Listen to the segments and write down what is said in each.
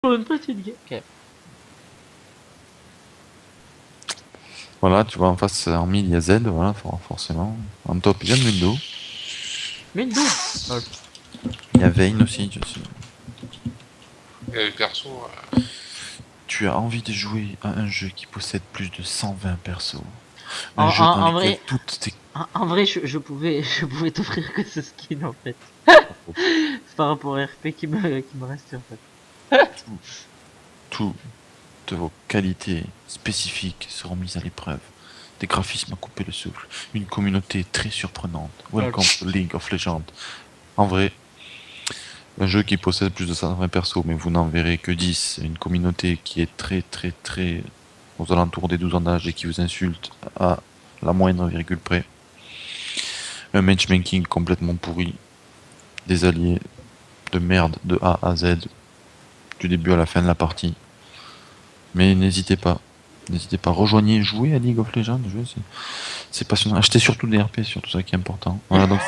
Pour une petite game. Ok. Voilà, tu vois, en face, en mid, il y a Z, voilà, forcément. En top, il y a Mundo. Mundo. Lol. Il y a Vayne aussi, je sais. Et les persos, Tu as envie de jouer à un jeu qui possède plus de 120 persos. En, Un jeu dans en lequel vrai, toutes tes... en vrai, je pouvais, je pouvais t'offrir que ce skin en fait. C'est par rapport au RP qui me reste en fait. Toutes vos qualités spécifiques seront mises à l'épreuve. Des graphismes à couper le souffle. Une communauté très surprenante. Welcome to League of Legends. En vrai, un jeu qui possède plus de 120 persos, mais vous n'en verrez que 10. Une communauté qui est très aux alentours des 12 ans d'âge et qui vous insulte à la moindre virgule près. Un matchmaking complètement pourri. Des alliés de merde de A à Z. Du début à la fin de la partie. Mais n'hésitez pas. N'hésitez pas, rejoignez, jouez à League of Legends, c'est passionnant. Achetez surtout des RP, surtout ça qui est important. Voilà, donc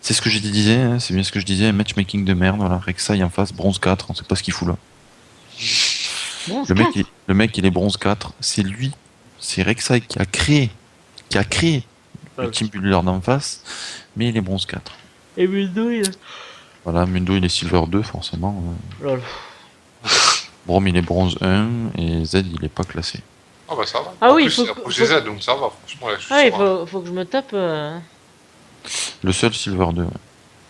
c'est ce que je disais, hein, c'est bien ce que je disais, matchmaking de merde, voilà, Rek'Sai en face, bronze 4, on sait pas ce qu'il fout là. Bronze Le mec, 4. le mec il est bronze 4, c'est lui, c'est Rek'Sai qui a créé le Lol. team builder d'en face, mais il est bronze 4. Et Mundo il. Voilà, Mundo il est silver 2 forcément. Lol. Brom il est bronze 1 et Z il est pas classé. ah bah ça va. Ah En oui, plus, faut il y a que, projet Z, donc ça va, franchement, là, je suis ah, il serein. faut que je me tape. Le seul silver 2. Ouais.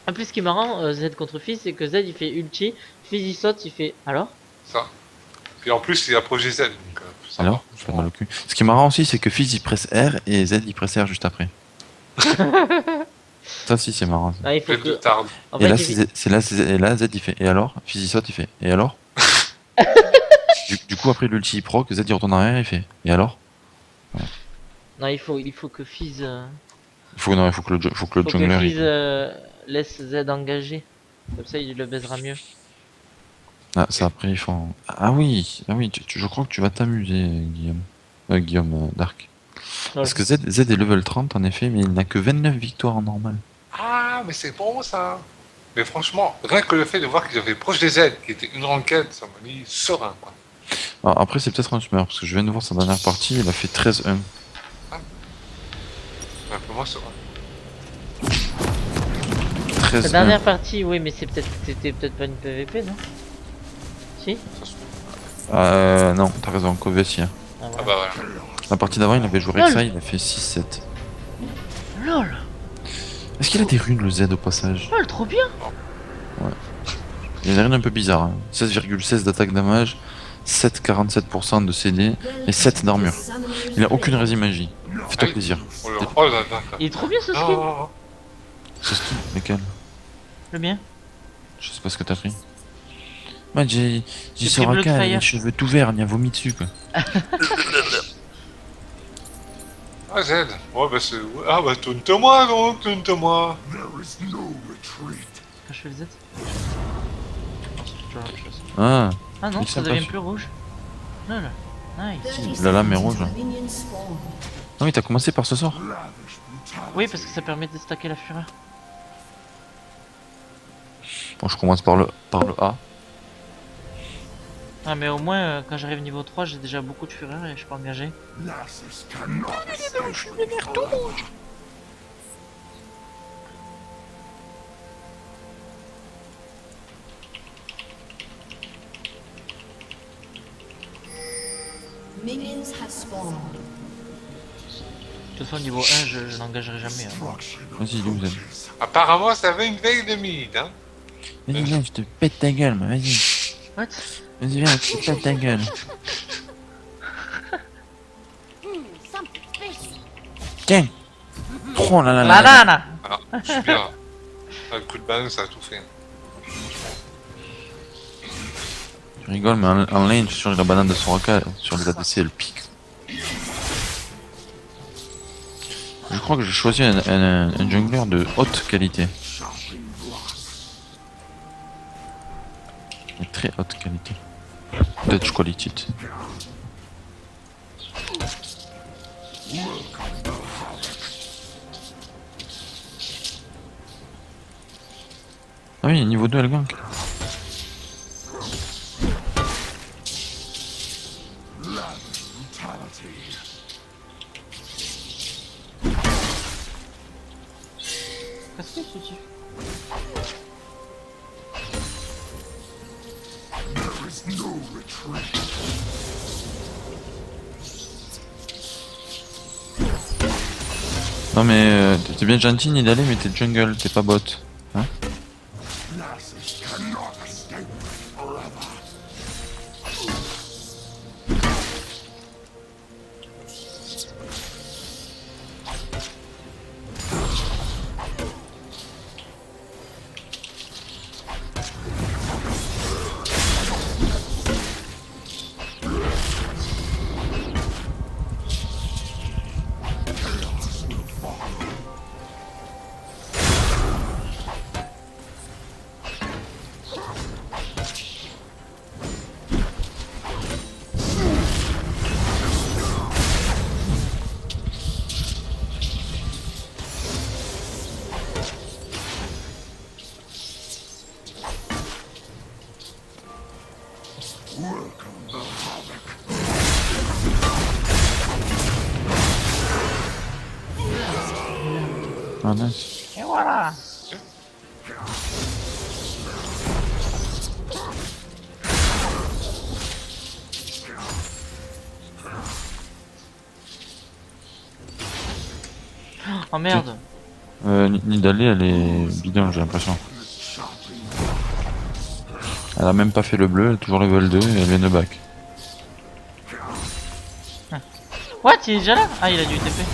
En plus, ce qui est marrant, Z contre Fizz, c'est que Z il fait ulti, Fizz il saute, il fait. Alors? Ça. Et en plus, il y a projet Z, donc ça va. Alors, je fais mal au cul. Ce qui est marrant aussi, c'est que Fizz il presse R et Z il presse R juste après. Ça si c'est marrant. Ça. Ah, il faut Pleine de que. tarde. En Et fait, là, et là Z il fait et alors Fizz il saute, il fait et alors du coup après l'ulti il proc, Z il retourne en arrière, il fait et alors non, il faut que Fizz. non, faut que le Faut que jungler Fizz laisse Z engager. Comme ça, il le baisera mieux. Ah ça après ils font ah oui je crois que tu vas t'amuser Guillaume Dark. Lol. Parce que Z est level 30 en effet, mais il n'a que 29 victoires en normal. Ah, mais c'est bon ça. Mais franchement, rien que le fait de voir qu'ils avaient projet Z, qui était une enquête, ça m'a mis serein, quoi. Alors, après c'est peut-être un summer, parce que je viens de voir sa dernière partie, il a fait 13-1. Un peu moins serein. La 13-1. dernière partie, oui, mais c'était peut-être pas une PVP, non? Si? Ça se trouve. Non, t'as raison, Kovacs. Hein. Ah, Ah voilà. bah voilà. La partie d'avant, il avait joué Lol. Rek'Sai, il a fait 6-7. Lol! Est-ce qu'il a des runes le Z au passage? Lol, trop bien! Il a des runes un peu bizarres. Hein. 16,16 d'attaque damage, 7,47% de CD et 7 d'armure. Il a aucune résine magie. Fais-toi Ah, plaisir. oh là là. Il est trop bien ce Ah, skin! ah, ah. C'est ce qui Lequel? Le mien. Je sais pas ce que t'as pris. Moi j'ai J'ai pris Soraka, Bloodfire. les cheveux tout verts, il y a vomi dessus quoi. Ah, Z. Ouais, bah c'est. Ah, bah tourne-toi, gros, tourne-toi. Quand je fais le Z? Non, c'est toujours la même chose. Ah, Ah non, il est ça sympa, devient celui- plus rouge. Lol. Nice. La lame est rouge. Ah oui, t'as commencé par ce sort. Oui, parce que ça permet de stacker la fureur. Bon, je commence par le A. Ah, mais au moins, quand j'arrive niveau 3, j'ai déjà beaucoup de fureur et je peux engager. Minions have spawned. De toute façon, niveau 1, je n'engagerai jamais. Hein. Vas-y, il est où Z? Apparemment, ça avait une veille de mid, hein. Vas-y, viens, je te pète ta gueule, moi, vas-y. What? Vas-y, viens, je te pète ta gueule. Tiens. Oh là là là. là. Banana! Ah, je suis bien. Ah, le coup de banane, ça a tout fait. Tu rigoles, mais en lane, sur la banane de Soraka, sur les ADC, elle pique. Je crois que j'ai choisi un jungler de haute qualité. De très haute qualité. Dutch quality. Ah oui, niveau 2 elle gank. Qu'est-ce que tu fais? Non mais t'es bien gentil Nidalee, mais t'es jungle, t'es pas bot. Hein? Ah nice. Et voilà. Oh merde. Nidalee elle est bidon j'ai l'impression. Elle a même pas fait le bleu, elle est toujours level 2 et elle vient de back. What? Il est déjà là? Ah, il a du TP.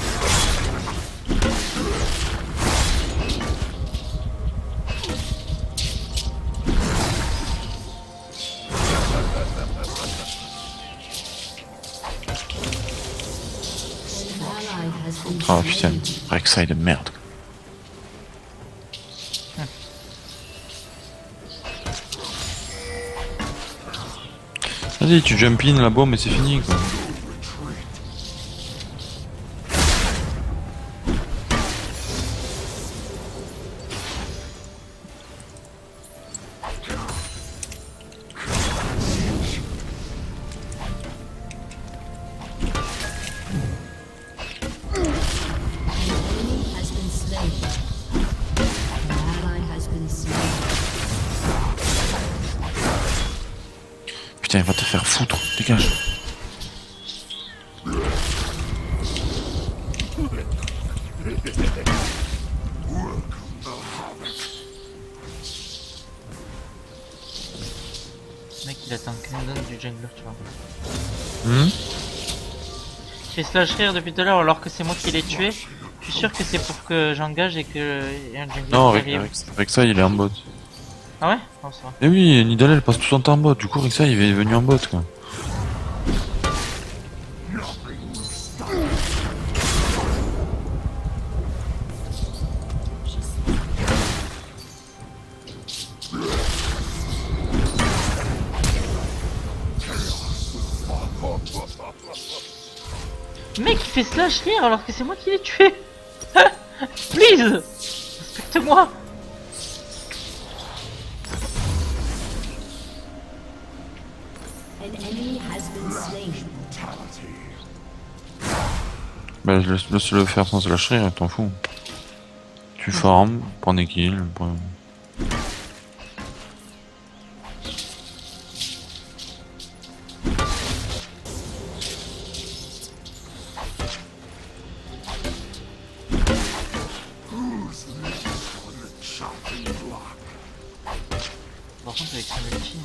Oh putain, Rek'Sai de merde. Vas-y, tu jump in la bombe et c'est fini quoi. Putain, il va te faire foutre, dégage. Le mec, il attend qu'une donne du jungler, tu vois. Hmm. Je fais slash rire depuis tout à l'heure alors que c'est moi qui l'ai tué. Je suis sûr que c'est pour que j'engage et que y a un jungler Non, qui arrive. Rek'Sai il est en bot. Ah ouais? Non, ça va. Eh oui, Nidalee elle passe tout son temps en bot, du coup Rek'Sai il est venu en bot quoi. Le mec, il fait slash rire alors que c'est moi qui l'ai tué. Please! Respecte-moi! Bah laisse-le faire sans se lâcher, t'en fous. Tu farmes, prends des kills, prends... Par contre, avec son ulti.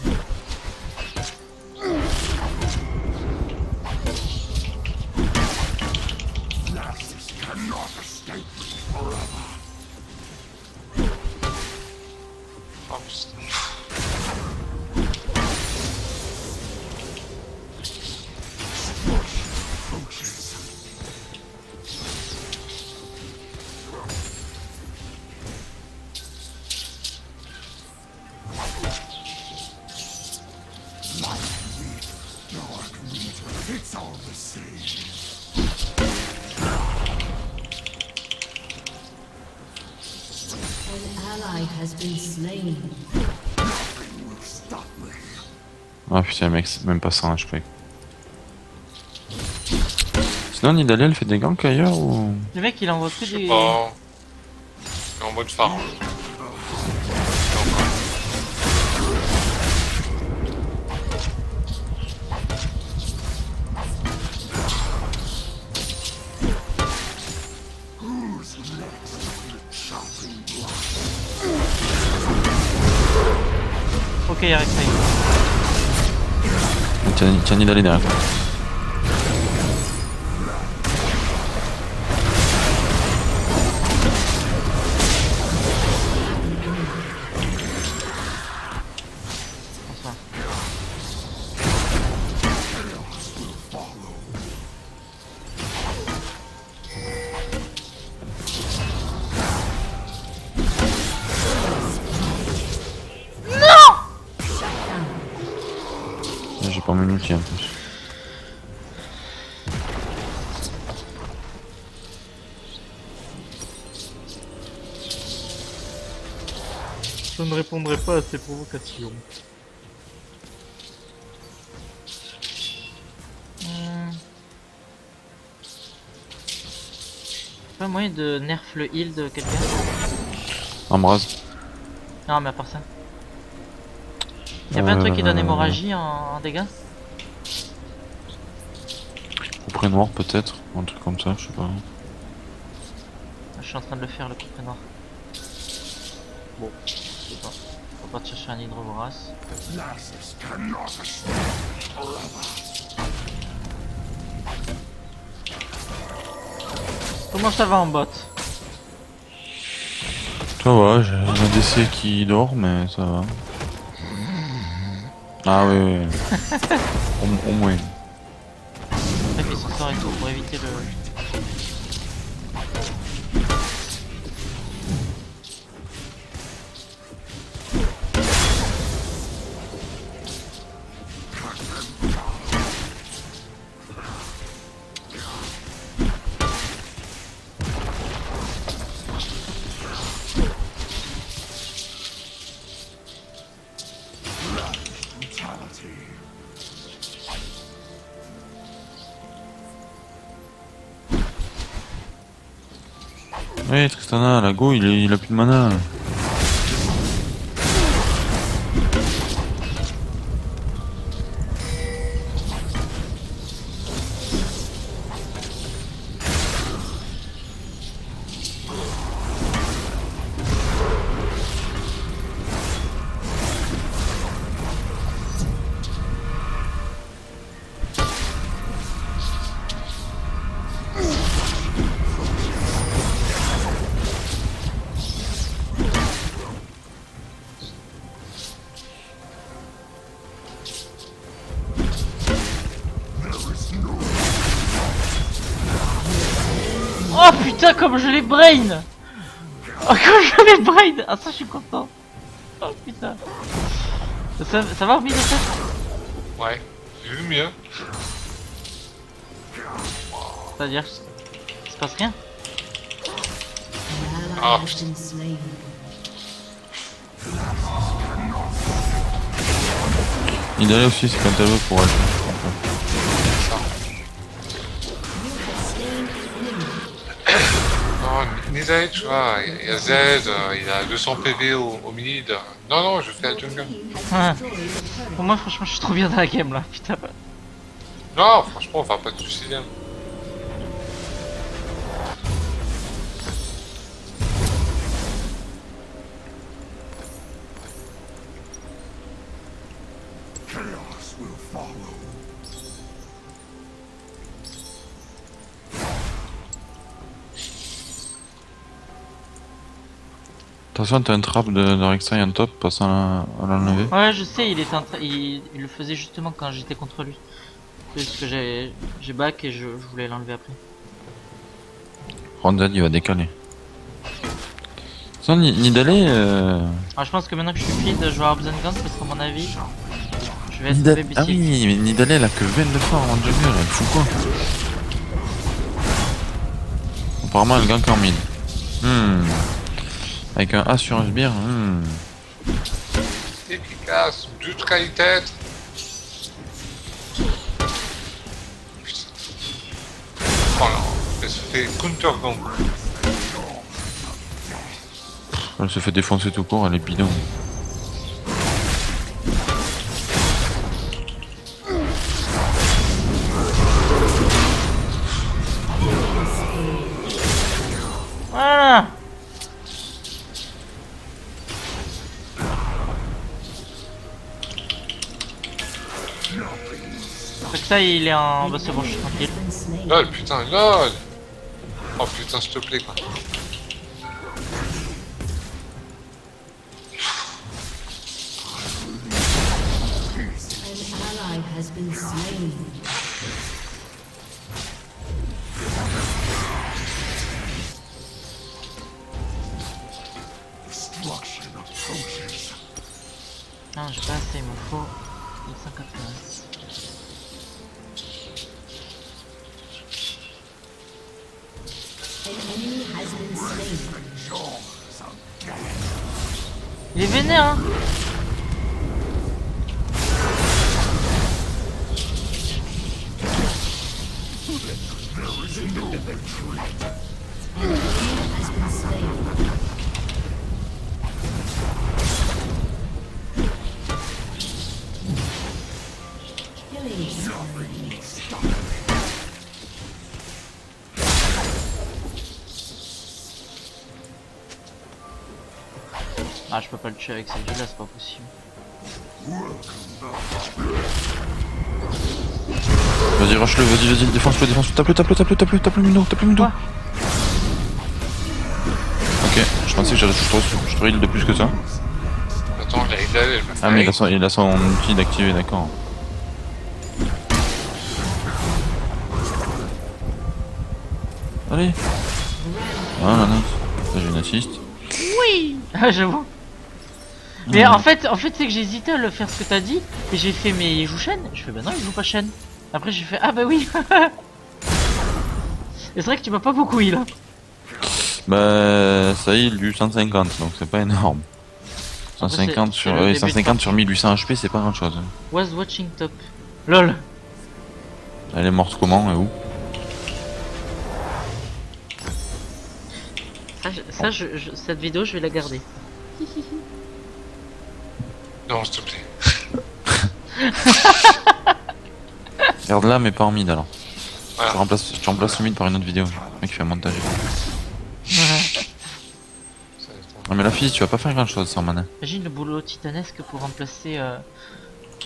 Oh, putain. Ah putain mec, c'est même pas ça un HP. Sinon Nidalee elle fait des ganks ailleurs ou... Le mec, il envoie que des. Bon. en mode phare. Ok, il reste ça. Tiens, ni d'aller derrière toi. Bonsoir. J'ai pas mon outil en plus. Je ne répondrai pas à ces provocations. Pas moyen de nerf le heal de quelqu'un? Embrase. Non, mais à part ça. Y'a pas un truc qui donne hémorragie en dégâts? Couperet noir peut-être, un truc comme ça, je sais pas. Je suis en train de le faire, le couperet noir. Bon, je sais pas. On va pas chercher un hydrovorace. Comment ça va en bot? Ça va, j'ai un ADC qui dort, mais ça va. Ah oui, oui. Au moins. Bref, il s'en sort et tout pour éviter le... Oui, Tristana, la go, il a plus de mana. Oh putain, comme je les brain! Oh, comme je les brain! Ah, ça, je suis content. Oh putain. Ça va, Orbi, de fait? Ouais, j'ai vu mieux. C'est-à-dire, il se passe rien? Ah, has been slain. Idéal aussi, c'est quand elle veut pour elle. non, Nidale, tu vois, il y a Z, il a 200 PV au mid. Non, non, je fais la jungle. Ouais. Pour moi, franchement, je suis trop bien dans la game là, putain. Non, franchement, on va pas te suicider. Attention, t'as un trap de Rek'Sai en top, passant à l'enlever. Ouais, je sais, il était il le faisait justement quand j'étais contre lui. Parce que j'ai back et je voulais l'enlever après. Ronzed, il va décaler. Sans Nidale, Ah, je pense que maintenant que je suis feed, je vais avoir besoin de gank parce qu'à mon avis, je vais être Nidale... baby Ah oui, mais Nidale, elle a que 22 fois en jungle, elle fout quoi? Apparemment, elle gank en mid. Avec un A sur un sbire, Efficace, de qualité. Oh là, elle se fait counter gank. Elle se fait défoncer tout court, elle est bidon. Voilà. Fait que ça, il est en... Bah c'est bon, je suis tranquille. LOL, putain, LOL. Oh putain, s'il te plaît, quoi. An ally has been slain. Non, j'ai pas assez, il m'en faut 280. An enemy has been slain. Il est vénère, hein. An enemy has been slain. Killing spree. Ah, je peux pas le tuer avec cette vie là, c'est pas possible. Vas-y, rush-le, vas-y, défonce-le, tape-le, Mundo. Quoi? Ok, je pensais que j'allais je te heal de plus que ça. Attends, la Hidal, elle m'a fait Ah, mais un il a son outil d'activer, d'accord. Allez. Voilà, nice. Là, j'ai une assist. Oui. Ah, j'avoue. Mais en fait c'est que j'ai hésité à le faire ce que t'as dit et j'ai fait mais il joue Shen. Je fais bah non il joue pas Shen. Après j'ai fait ah bah oui. Et c'est vrai que tu m'as pas beaucoup heal. Hein. Bah, ça heal du 150, donc c'est pas énorme. Après, 150 c'est sur, le début de 150 sur 1800 HP, c'est pas grand chose. Was watching top. Lol. Elle est morte comment et où? Cette vidéo je vais la garder. Non, s'il te plaît. Garde là, mais pas en mid alors. Voilà. Tu remplaces le mid par une autre vidéo. Le mec qui fait un montage. Ça va être Non, mais la fille, tu vas pas faire grand chose sans mana. Imagine le boulot titanesque pour remplacer le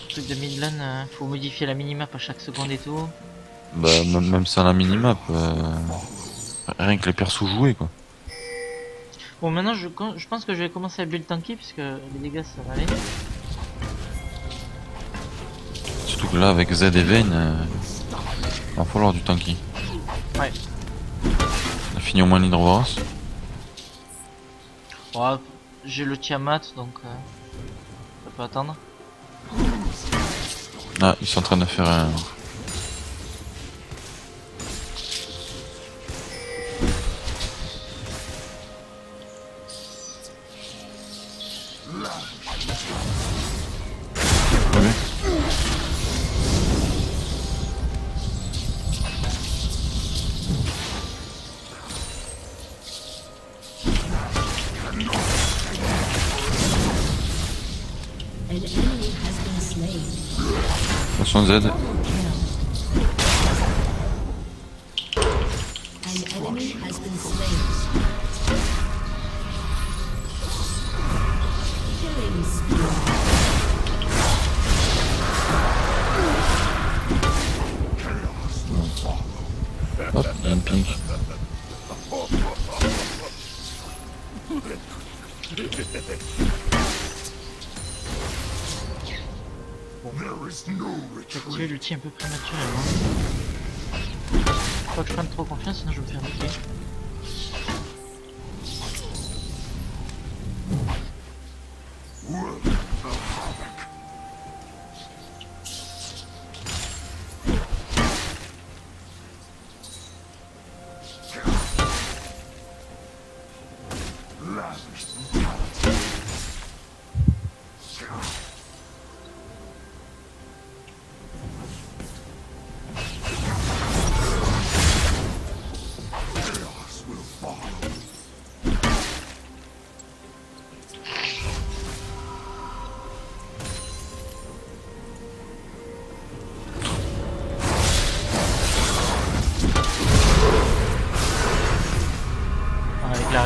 truc de midlane. Faut modifier la minimap à chaque seconde et tout. Bah, même sans la minimap. Rien que les persos joués quoi. Bon maintenant je pense que je vais commencer à build tanky puisque les dégâts ça va aller. Surtout que là, avec Z et Vayne, va falloir du tanky. Ouais. On a fini au moins l'Hydrovoros. Ouais, j'ai le Tiamat donc ça peut attendre. Ah, ils sont en train de faire un. Oui. An enemy has been slain. Attention Z. An enemy has been slain. Killing spree. Hop, il y a une pink. J'ai activé l'outil un peu prématurément. Faut pas que je prenne trop confiance sinon je vais me faire niquer.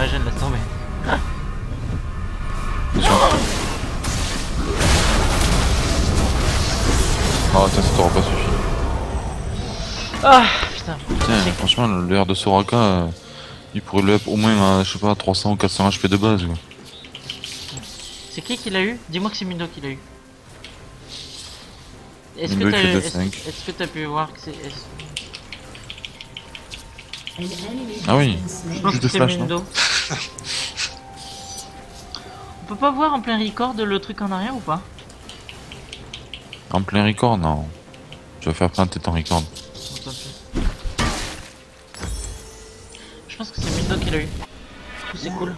régène, laisse tomber. Ah, ça t'aura pas suffi. Ah putain. Putain, franchement, le R de Soraka, il pourrait le up au moins à, je sais pas, 300 ou 400 HP de base. Quoi. C'est qui l'a eu? Dis-moi que c'est Mindo qui l'a eu. Est-ce Mindo que qui fait t'as 5. est-ce que t'as pu voir que c'est... An enemy Ah oui. has been slain. Je pense Juste que des c'est flashs, Mindo. On peut pas voir en plein record le truc en arrière ou pas? En plein record, non. Tu vas faire planter ton record. Bon, tant pis. Je pense que c'est Mindo qui l'a eu. Du coup c'est cool.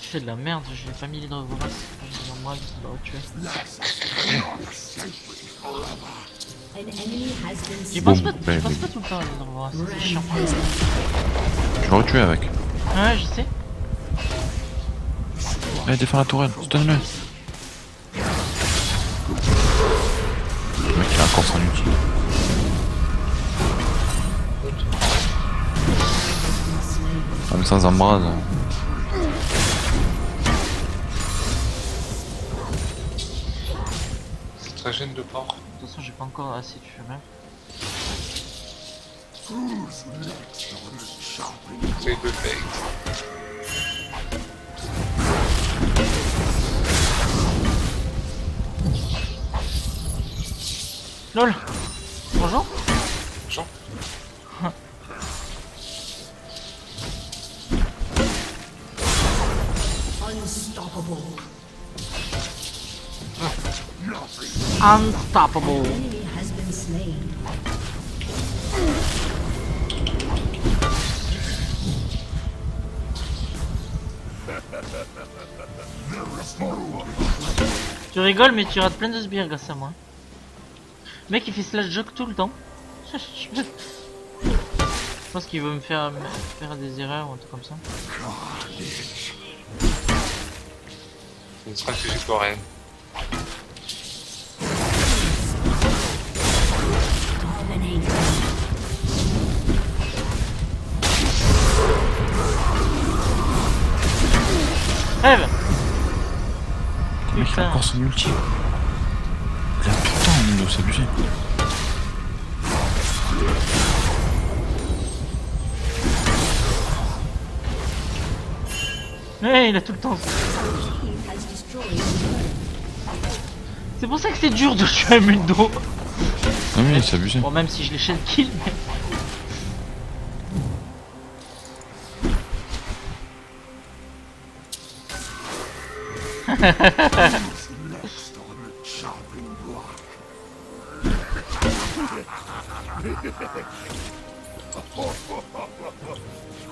Je fais de la merde, j'ai pas mis l'hydre vorace. Moi qui dois tuer. An enemy has been J'y slain. pense Boum, pas, ben, j'y pense ben. pas tout le temps à l'hydre vorace, c'est chiant. Tu l'aurais tué avec. Ouais, je sais. Allez, défends la tourelle, donne-le. Le mec, il a encore son ulti. Même sans embrase. C'est très gêne de porc. De toute façon, j'ai pas encore assez de chemin. C'est de fake. LOL. Bonjour. Jean. Unstoppable. Unstoppable. An enemy has been slain. Tu rigoles, mais tu rates plein de sbires grâce à moi. Le mec il fait slash joke tout le temps. Je pense qu'il veut me faire des erreurs ou un truc comme ça. C'est une stratégie coréenne. Dominating. Rêve. Le mec, il a Putain. encore son ulti. Il a tout le temps, Mindo, c'est abusé. Ouais, il a tout le temps. Team has destroyed the turret. C'est pour ça que c'est dur de tuer un Mundo. Ah oui, c'est abusé. Bon, même si je l'ai kill, mais...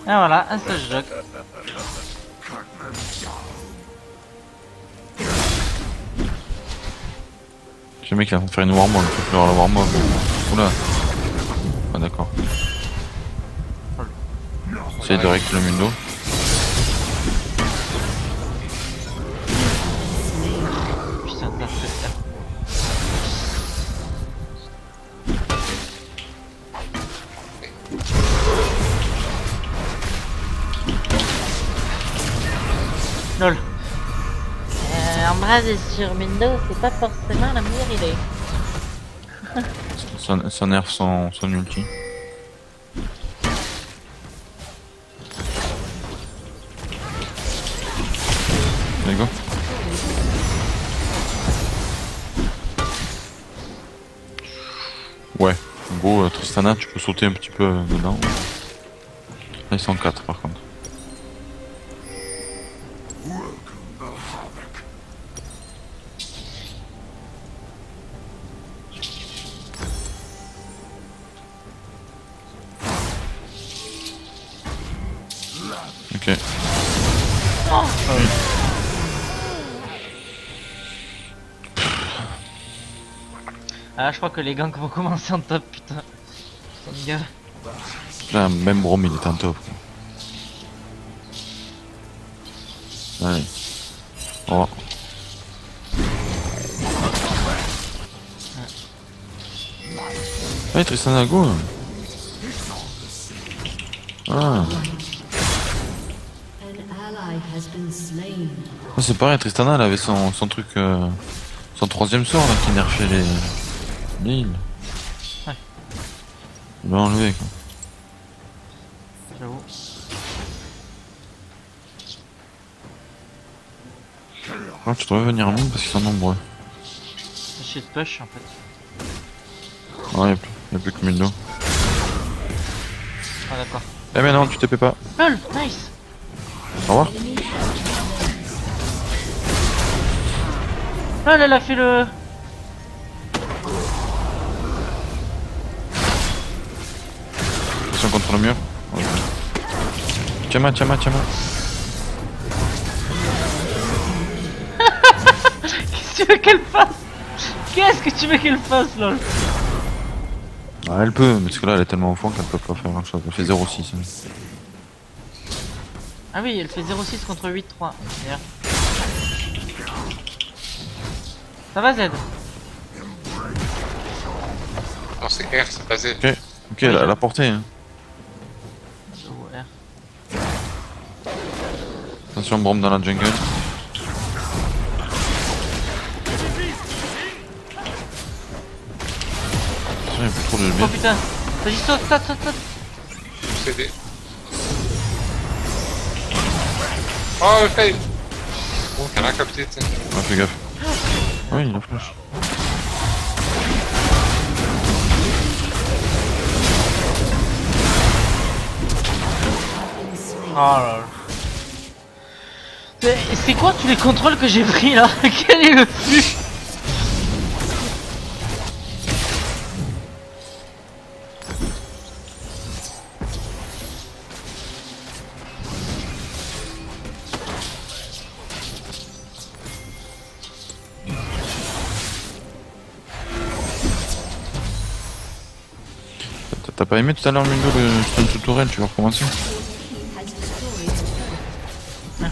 Ah voilà, un slash joke. Le mec, il va faire une warm-up, il faut faire la warm-up. Oula. Ah, d'accord. Essaye de rec le Mundo. Putain, t'as fait ça. LOL. Embraser sur Mindo, c'est pas forcément la meilleure idée. Ça nerf son ulti. Allez, go. Ouais, go, Tristana, tu peux sauter un petit peu dedans. Là, ils sont 4 par contre. Ok. Ah, je crois que les gangs vont commencer en top, putain. Putain de gars. Là, même Rome, il est en top. Allez. Oh. Ouais, Tristana, go. Ah, An ally has been slain. c'est pareil, Tristana, elle avait son truc, son troisième sort là qui nerfait les îles. Ouais. Il l'a enlevé quoi. J'avoue. Alors, tu devrais venir en mine parce qu'ils sont nombreux. J'ai de push en fait. Ouais, y'a plus que 1000 d'eau. Ah d'accord. Eh mais non, tu t'épais pas. LOL, nice. Au revoir. LOL, elle a fait le... Attention contre le mur. Ok. Tiens-moi. Qu'est-ce que tu veux qu'elle fasse? Qu'est-ce que tu veux qu'elle fasse, lol? Ah, elle peut, mais parce que là elle est tellement au fond qu'elle peut pas faire grand chose. Elle fait 0,6. Hein. Ah oui, elle fait 0,6 contre 8,3. D'ailleurs. Ça va Z? Non, c'est R, c'est pas Z. Ok, elle a porté. Hein. Oh, R. Attention, bombe dans la jungle. Attention, il y a plus trop de Oh bien. putain. Vas-y, saute. CD. Oh, le fail. Bon, t'as rien capté, tiens. Ah, fais gaffe. Oui, il a flash. Oh là là. C'est quoi tous les contrôles que j'ai pris là? Quel est le flux? T'as pas aimé tout à l'heure, Mundo, le stun sous tourelle, tu vas recommencer? Has destroyed a turret.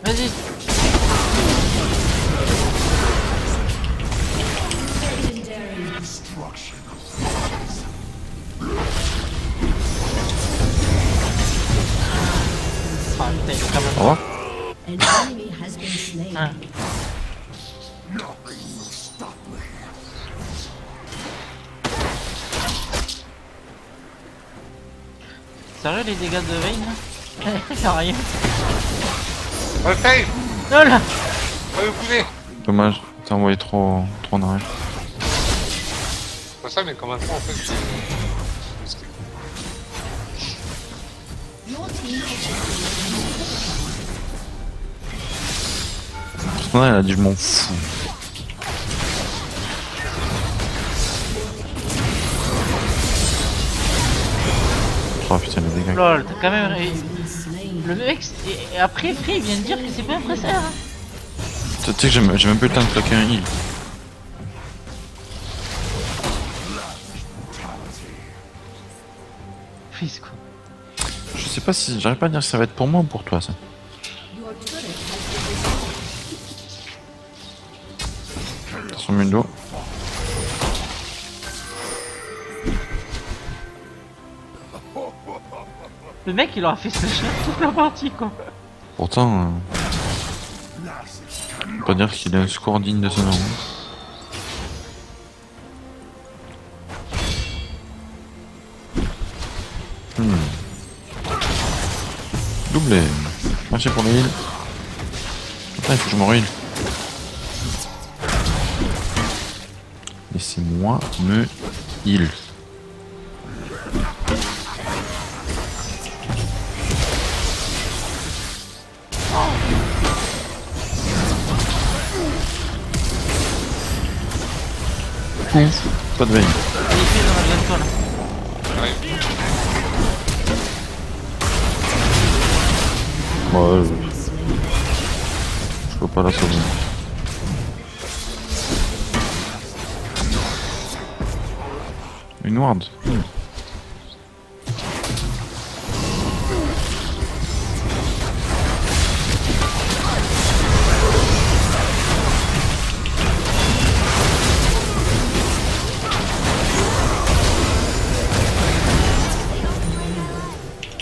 Vas-y. Ah putain, il est quand même... Au revoir. An enemy has been slain. Ah. Sérieux les dégâts de Vayne là? Y'a rien. Oh, le fail. LOL. Oh, le poulet. Dommage, t'as envoyé trop en arrière. C'est pas ça, mais comment ça, en fait, c'est... Your team has Ouais, elle a dit je m'en fous. Oh putain, les dégâts. LOL, t'as quand même... been slain. Le mec, et après Free vient de dire que c'est pas un presseur. Hein. Tu sais que j'ai même pas eu le temps de claquer un heal. Fils quoi. Je sais pas si... J'arrive pas à dire si ça va être pour moi ou pour toi, ça. Your turret has been Attention, Mundo. Le mec il aura fait ce chien toute la partie quoi. Pourtant... on peut pas dire qu'il a un score digne de ce nom. Doublé. Merci pour le heal. Putain, il faut que je me heal. Laissez-moi me heal. Pas de veille. Il est fait dans la zone toi là. Ouais. Ouais, je peux pas la sauver. Une ward.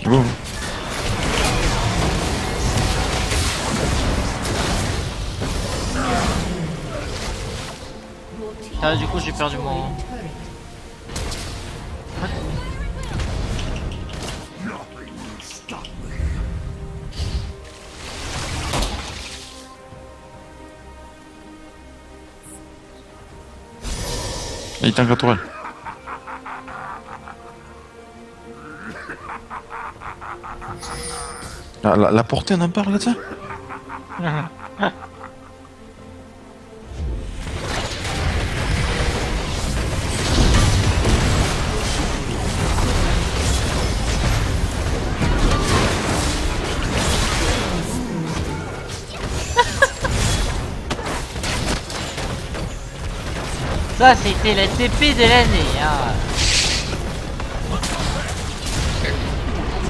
Bon. Ah, du coup, j'ai perdu mon. Et il tank la tourelle. La portée, on en parle là de ça? Ça, c'était la TP de l'année, hein.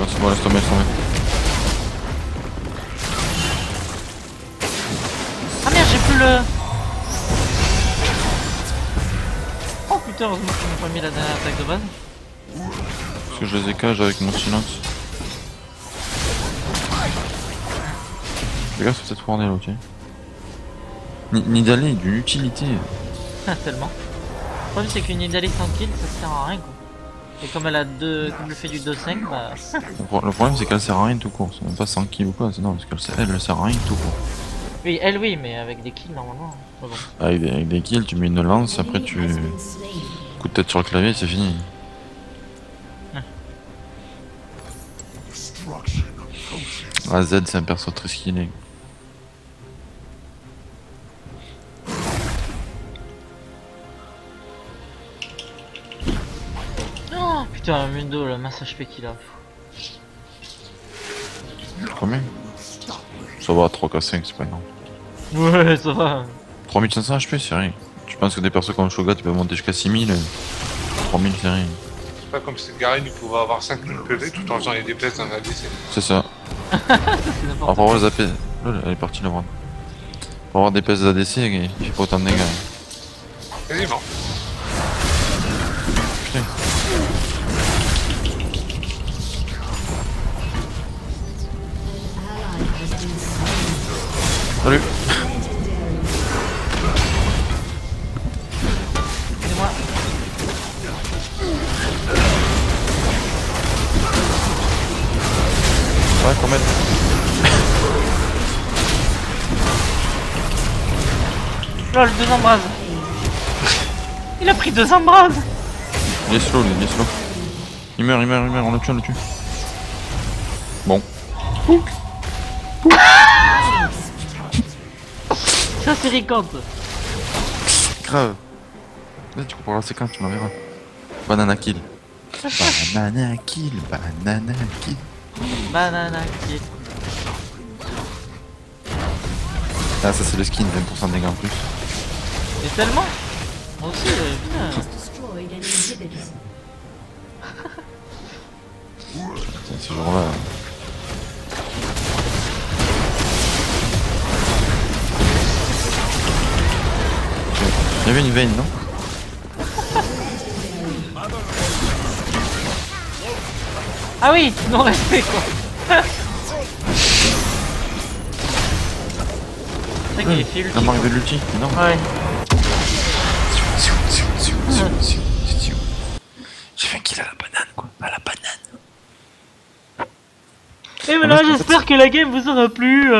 Ouais, c'est bon, laisse tomber, laisse tomber. Ah merde, j'ai plus le. Oh putain, heureusement que tu m'as pas mis la dernière attaque de base. Parce que je les écage avec mon silence. Les gars, c'est peut-être fourné là, ok. Nidalee, d'une utilité. Tellement. Le problème, c'est qu'une Nidalee sans kill, ça sert à rien quoi. Et comme elle a deux. Comme elle fait du 2-5, bah. Le problème, c'est qu'elle sert à rien tout court. C'est même pas 100 kills ou quoi, non, parce qu'elle sert à rien tout court. Oui, elle, oui, mais avec des kills normalement. Mais bon. Avec des kills, tu mets une lance, après tu. Has been slain. Coup de tête sur le clavier, c'est fini. Ah, Z, c'est un perso très skillé. Oh putain, Mundo, le masse HP qu'il a. Combien? Ça va, 3K5, c'est pas énorme. Ouais, ça va. 3500 HP, c'est rien. Tu penses que des persos comme Shoga, tu peux monter jusqu'à 6000 3000, c'est rien. C'est pas comme si Garen il pouvait avoir 5000 PV tout en faisant les DPS dans la DC. C'est ça. C'est n'importe Alors, pour avoir les AP. Lol, elle est partie la voir. Pour avoir des PS d'ADC, il fait pas autant de dégâts. Quasiment. Putain. Ally has been slain. Salut. C'est moi. Ouais, combien? Lol, 2 embrases. Il a pris 2 embrases. Il est slow, lui, il est slow. Il meurt, on le tue, Bon. Ça, c'est Ricante. Grave. Là, tu comprends la séquence, tu m'enverras. Banana kill. Banana kill. Banana kill. Ah, ça c'est le skin, 20% de dégâts en plus. Et tellement. Moi aussi, putain. Destroyed an inhibitor. Putain, ce jour-là. Il y avait une veine, non? Ah oui, non respect quoi. C'est vrai qu'il est fait ulti. La marque de l'ulti, non? Ouais. J'ai fait un kill à la banane, quoi. À la banane. Et voilà, j'espère que la game vous aura plu.